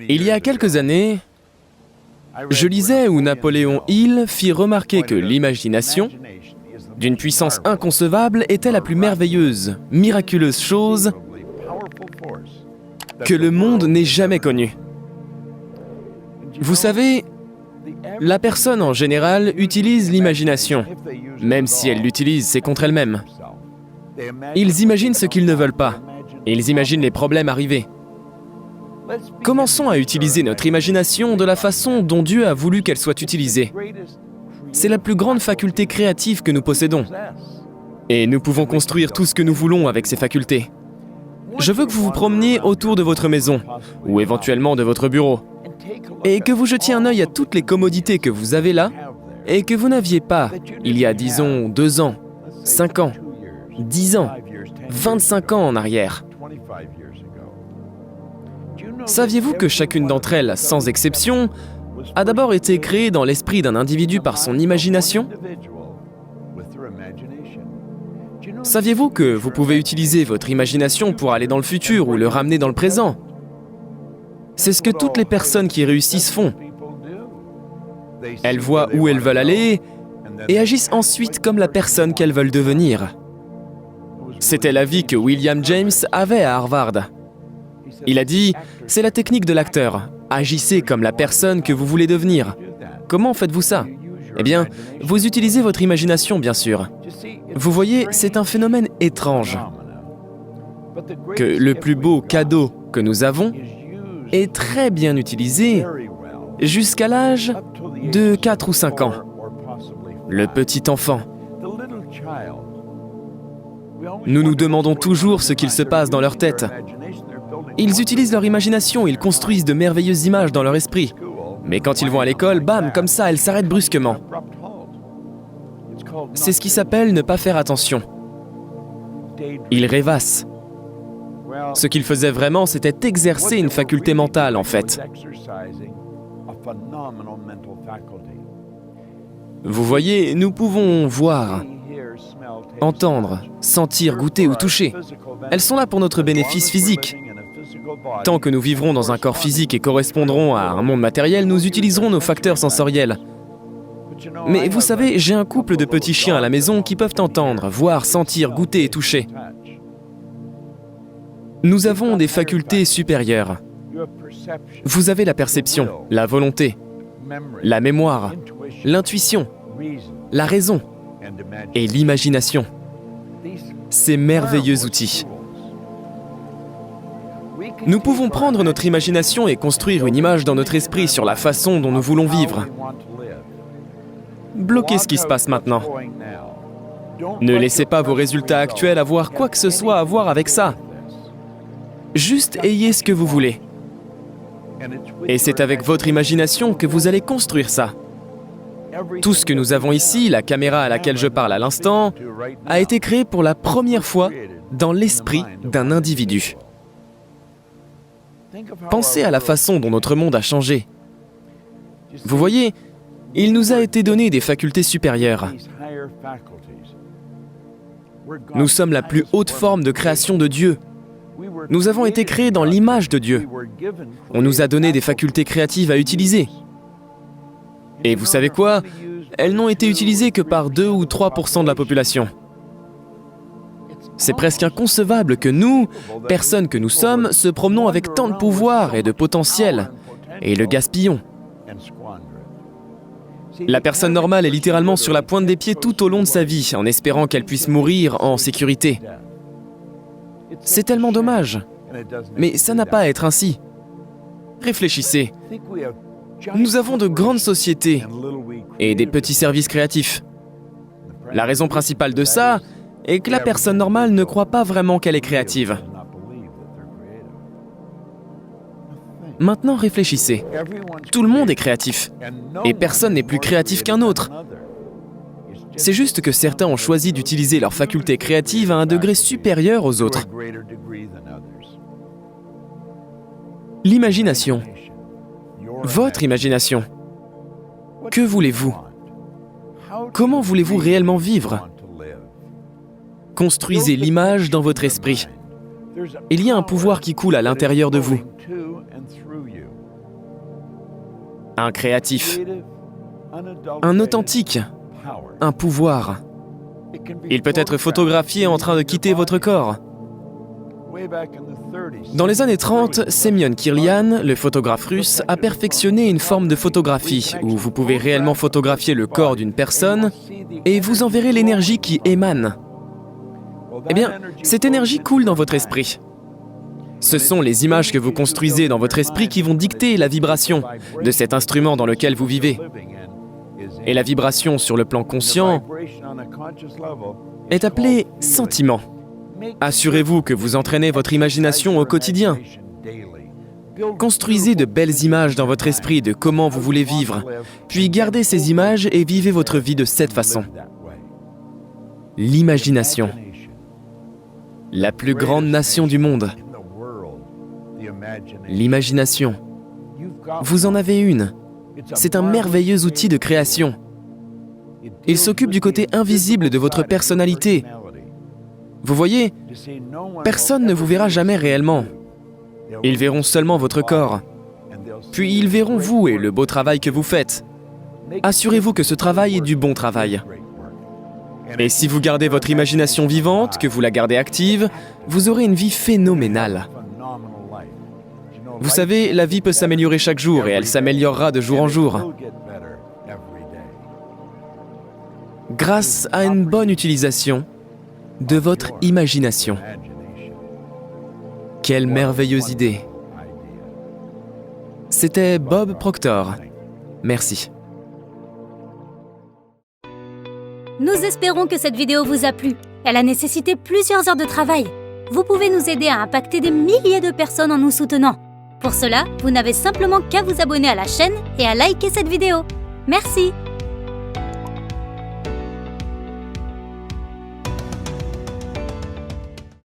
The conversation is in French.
Il y a quelques années, je lisais où Napoléon Hill fit remarquer que l'imagination, d'une puissance inconcevable, était la plus merveilleuse, miraculeuse chose que le monde n'ait jamais connue. Vous savez, la personne en général utilise l'imagination. Même si elle l'utilise, c'est contre elle-même. Ils imaginent ce qu'ils ne veulent pas. Ils imaginent les problèmes arriver. Commençons à utiliser notre imagination de la façon dont Dieu a voulu qu'elle soit utilisée. C'est la plus grande faculté créative que nous possédons. Et nous pouvons construire tout ce que nous voulons avec ces facultés. Je veux que vous vous promeniez autour de votre maison, ou éventuellement de votre bureau, et que vous jetiez un œil à toutes les commodités que vous avez là, et que vous n'aviez pas il y a, disons, 2 ans, 5 ans, 10 ans, 25 ans en arrière. Saviez-vous que chacune d'entre elles, sans exception, a d'abord été créée dans l'esprit d'un individu par son imagination? Saviez-vous que vous pouvez utiliser votre imagination pour aller dans le futur ou le ramener dans le présent? C'est ce que toutes les personnes qui réussissent font. Elles voient où elles veulent aller et agissent ensuite comme la personne qu'elles veulent devenir. C'était l'avis que William James avait à Harvard. Il a dit, c'est la technique de l'acteur. Agissez comme la personne que vous voulez devenir. Comment faites-vous ça? Eh bien, vous utilisez votre imagination, bien sûr. Vous voyez, c'est un phénomène étrange. Que le plus beau cadeau que nous avons est très bien utilisé jusqu'à l'âge de 4 ou 5 ans. Le petit enfant. Nous nous demandons toujours ce qu'il se passe dans leur tête. Ils utilisent leur imagination, ils construisent de merveilleuses images dans leur esprit. Mais quand ils vont à l'école, bam, comme ça, elles s'arrêtent brusquement. C'est ce qui s'appelle ne pas faire attention. Ils rêvassent. Ce qu'ils faisaient vraiment, c'était exercer une faculté mentale, en fait. Vous voyez, nous pouvons voir, entendre, sentir, goûter ou toucher. Elles sont là pour notre bénéfice physique. Tant que nous vivrons dans un corps physique et correspondrons à un monde matériel, nous utiliserons nos facteurs sensoriels. Mais vous savez, j'ai un couple de petits chiens à la maison qui peuvent entendre, voir, sentir, goûter et toucher. Nous avons des facultés supérieures. Vous avez la perception, la volonté, la mémoire, l'intuition, la raison et l'imagination. Ces merveilleux outils. Nous pouvons prendre notre imagination et construire une image dans notre esprit sur la façon dont nous voulons vivre. Bloquez ce qui se passe maintenant. Ne laissez pas vos résultats actuels avoir quoi que ce soit à voir avec ça. Juste ayez ce que vous voulez. Et c'est avec votre imagination que vous allez construire ça. Tout ce que nous avons ici, la caméra à laquelle je parle à l'instant, a été créé pour la première fois dans l'esprit d'un individu. Pensez à la façon dont notre monde a changé. Vous voyez, il nous a été donné des facultés supérieures. Nous sommes la plus haute forme de création de Dieu. Nous avons été créés dans l'image de Dieu. On nous a donné des facultés créatives à utiliser. Et vous savez quoi? Elles n'ont été utilisées que par 2 ou 3% de la population. C'est presque inconcevable que nous, personnes que nous sommes, se promenons avec tant de pouvoir et de potentiel, et le gaspillons. La personne normale est littéralement sur la pointe des pieds tout au long de sa vie, en espérant qu'elle puisse mourir en sécurité. C'est tellement dommage. Mais ça n'a pas à être ainsi. Réfléchissez. Nous avons de grandes sociétés et des petits services créatifs. La raison principale de ça est que la personne normale ne croit pas vraiment qu'elle est créative. Maintenant, réfléchissez. Tout le monde est créatif, et personne n'est plus créatif qu'un autre. C'est juste que certains ont choisi d'utiliser leurs facultés créatives à un degré supérieur aux autres. L'imagination. Votre imagination. Que voulez-vous? Comment voulez-vous réellement vivre? Construisez l'image dans votre esprit. Il y a un pouvoir qui coule à l'intérieur de vous. un créatif, un authentique, un pouvoir. Il peut être photographié en train de quitter votre corps. Dans les années 30, Semyon Kirlian, le photographe russe, a perfectionné une forme de photographie où vous pouvez réellement photographier le corps d'une personne et vous en verrez l'énergie qui émane. Eh bien, cette énergie coule dans votre esprit. Ce sont les images que vous construisez dans votre esprit qui vont dicter la vibration de cet instrument dans lequel vous vivez. Et la vibration sur le plan conscient est appelée sentiment. Assurez-vous que vous entraînez votre imagination au quotidien. Construisez de belles images dans votre esprit de comment vous voulez vivre, puis gardez ces images et vivez votre vie de cette façon. L'imagination. La plus grande nation du monde. L'imagination. Vous en avez une. C'est un merveilleux outil de création. Il s'occupe du côté invisible de votre personnalité. Vous voyez, personne ne vous verra jamais réellement. Ils verront seulement votre corps. Puis ils verront vous et le beau travail que vous faites. Assurez-vous que ce travail est du bon travail. Et si vous gardez votre imagination vivante, que vous la gardez active, vous aurez une vie phénoménale. Vous savez, la vie peut s'améliorer chaque jour et elle s'améliorera de jour en jour. Grâce à une bonne utilisation de votre imagination. Quelle merveilleuse idée! C'était Bob Proctor. Merci. Nous espérons que cette vidéo vous a plu. Elle a nécessité plusieurs heures de travail. Vous pouvez nous aider à impacter des milliers de personnes en nous soutenant. Pour cela, vous n'avez simplement qu'à vous abonner à la chaîne et à liker cette vidéo. Merci!